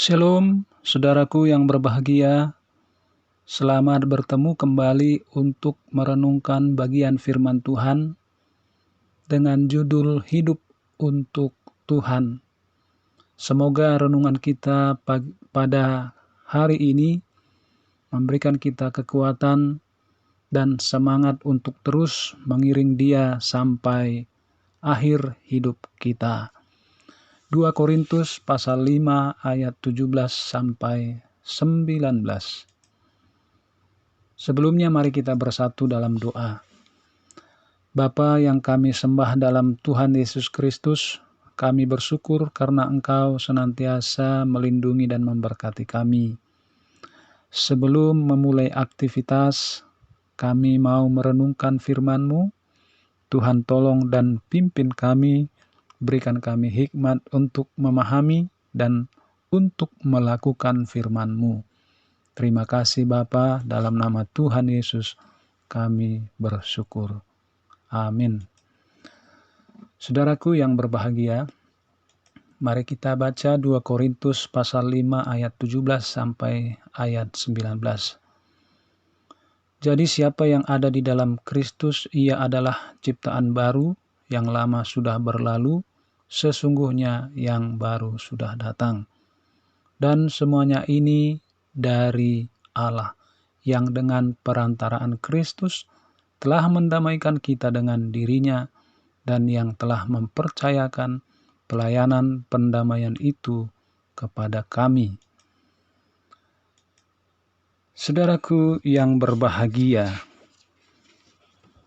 Shalom, saudaraku yang berbahagia. Selamat bertemu kembali untuk merenungkan bagian firman Tuhan dengan judul Hidup untuk Tuhan. Semoga renungan kita pada hari ini memberikan kita kekuatan dan semangat untuk terus mengiring Dia sampai akhir hidup kita. 2 Korintus pasal 5 ayat 17 sampai 19. Sebelumnya mari kita bersatu dalam doa. Bapa yang kami sembah dalam Tuhan Yesus Kristus, kami bersyukur karena Engkau senantiasa melindungi dan memberkati kami. Sebelum memulai aktivitas, kami mau merenungkan firman-Mu. Tuhan tolong dan pimpin kami, berikan kami hikmat untuk memahami dan untuk melakukan firman-Mu. Terima kasih Bapa, dalam nama Tuhan Yesus kami bersyukur. Amin. Saudaraku yang berbahagia, mari kita baca 2 Korintus pasal 5 ayat 17 sampai ayat 19. Jadi siapa yang ada di dalam Kristus, ia adalah ciptaan baru, yang lama sudah berlalu, sesungguhnya yang baru sudah datang. Dan semuanya ini dari Allah, yang dengan perantaraan Kristus telah mendamaikan kita dengan dirinya, dan yang telah mempercayakan pelayanan pendamaian itu kepada kami. Saudaraku yang berbahagia,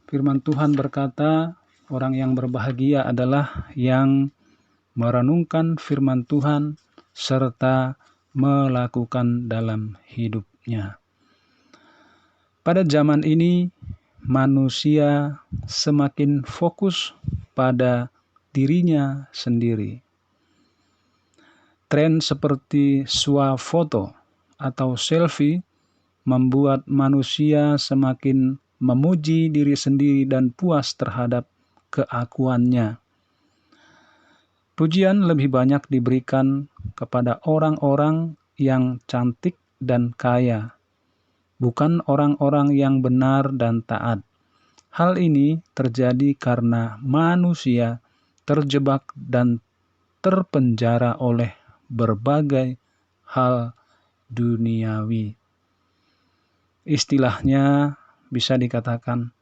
firman Tuhan berkata, orang yang berbahagia adalah yang merenungkan firman Tuhan serta melakukan dalam hidupnya. Pada zaman ini, manusia semakin fokus pada dirinya sendiri. Tren seperti swafoto atau selfie membuat manusia semakin memuji diri sendiri dan puas terhadap keakuannya. Pujian lebih banyak diberikan kepada orang-orang yang cantik dan kaya, bukan orang-orang yang benar dan taat. Hal ini terjadi karena manusia terjebak dan terpenjara oleh berbagai hal duniawi. Istilahnya bisa dikatakan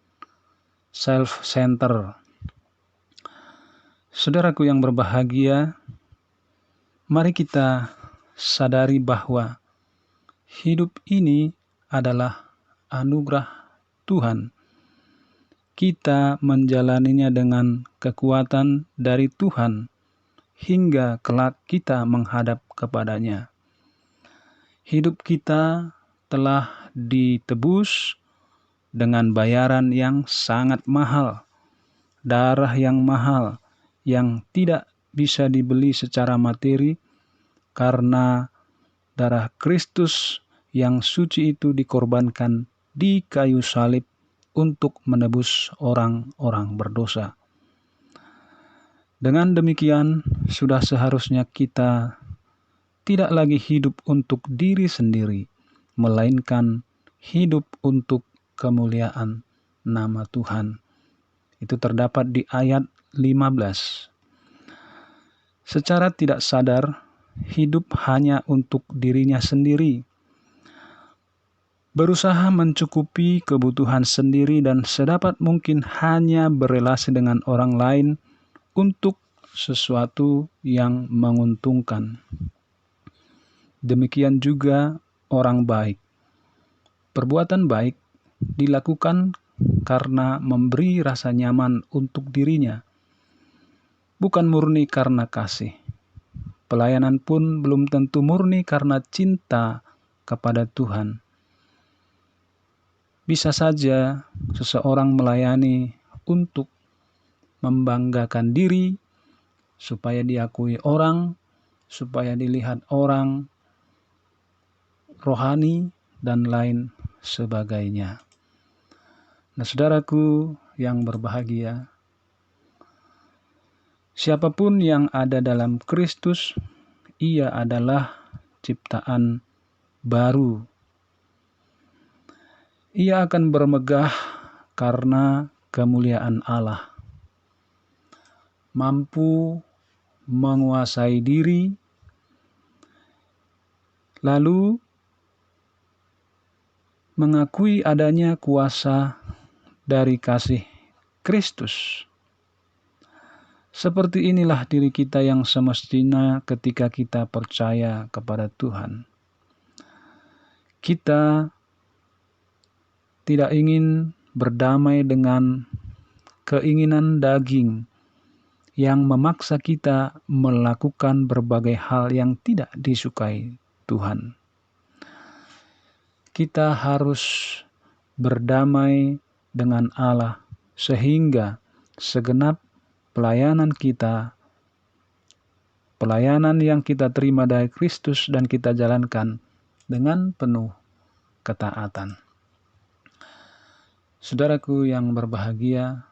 self-center. Saudaraku yang berbahagia, mari kita sadari bahwa hidup ini adalah anugerah Tuhan. Kita menjalaninya dengan kekuatan dari Tuhan hingga kelak kita menghadap kepadanya. Hidup kita telah ditebus dengan bayaran yang sangat mahal, darah yang mahal, yang tidak bisa dibeli secara materi, karena darah Kristus yang suci itu dikorbankan di kayu salib untuk menebus orang-orang berdosa. Dengan demikian, sudah seharusnya kita tidak lagi hidup untuk diri sendiri, melainkan hidup untuk kemuliaan nama Tuhan. Itu terdapat di ayat 15. Secara tidak sadar, hidup hanya untuk dirinya sendiri, berusaha mencukupi kebutuhan sendiri dan sedapat mungkin hanya berelasi dengan orang lain untuk sesuatu yang menguntungkan. Demikian juga orang baik. Perbuatan baik dilakukan karena memberi rasa nyaman untuk dirinya, bukan murni karena kasih. Pelayanan pun belum tentu murni karena cinta kepada Tuhan. Bisa saja seseorang melayani untuk membanggakan diri, supaya diakui orang, supaya dilihat orang, rohani, dan lain sebagainya. Nah, saudaraku yang berbahagia, siapapun yang ada dalam Kristus, ia adalah ciptaan baru. Ia akan bermegah karena kemuliaan Allah, mampu menguasai diri, lalu mengakui adanya kuasa dari kasih Kristus. Seperti inilah diri kita yang semestinya ketika kita percaya kepada Tuhan. Kita tidak ingin berdamai dengan keinginan daging yang memaksa kita melakukan berbagai hal yang tidak disukai Tuhan. Kita harus berdamai dengan Allah sehingga segenap pelayanan kita, pelayanan yang kita terima dari Kristus dan kita jalankan dengan penuh ketaatan. Saudaraku yang berbahagia,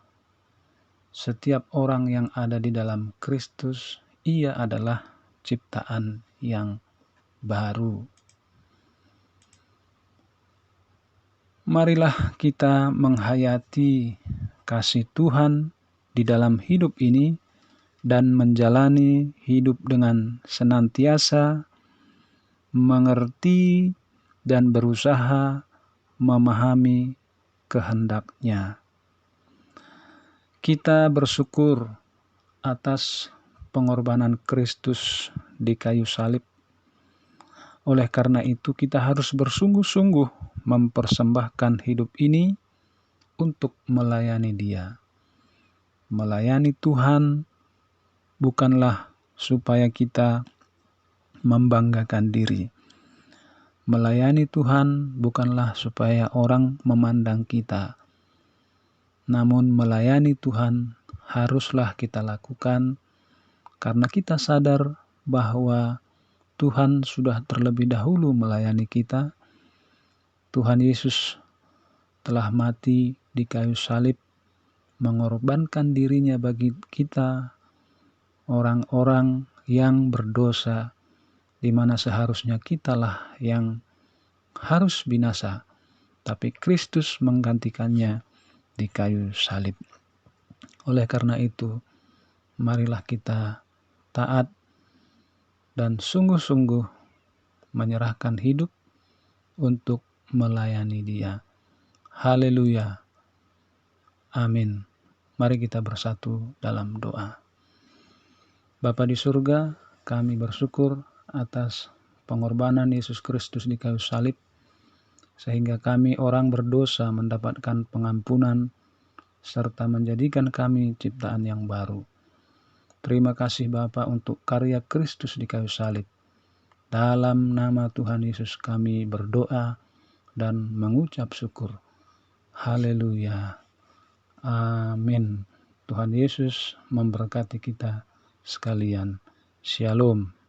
setiap orang yang ada di dalam Kristus, ia adalah ciptaan yang baru. Marilah kita menghayati kasih Tuhan di dalam hidup ini dan menjalani hidup dengan senantiasa mengerti dan berusaha memahami kehendak-Nya. Kita bersyukur atas pengorbanan Kristus di kayu salib. Oleh karena itu kita harus bersungguh-sungguh mempersembahkan hidup ini untuk melayani Dia. Melayani Tuhan bukanlah supaya kita membanggakan diri. Melayani Tuhan bukanlah supaya orang memandang kita. Namun melayani Tuhan haruslah kita lakukan karena kita sadar bahwa Tuhan sudah terlebih dahulu melayani kita. Tuhan Yesus telah mati di kayu salib, mengorbankan dirinya bagi kita, orang-orang yang berdosa, di mana seharusnya kitalah yang harus binasa, tapi Kristus menggantikannya di kayu salib. Oleh karena itu, marilah kita taat dan sungguh-sungguh menyerahkan hidup untuk melayani Dia. Haleluya. Amin. Mari kita bersatu dalam doa. Bapa di surga, kami bersyukur atas pengorbanan Yesus Kristus di kayu salib, sehingga kami orang berdosa mendapatkan pengampunan, serta menjadikan kami ciptaan yang baru. Terima kasih Bapa untuk karya Kristus di kayu salib. Dalam nama Tuhan Yesus kami berdoa dan mengucap syukur. Haleluya. Amin. Tuhan Yesus memberkati kita sekalian. Shalom.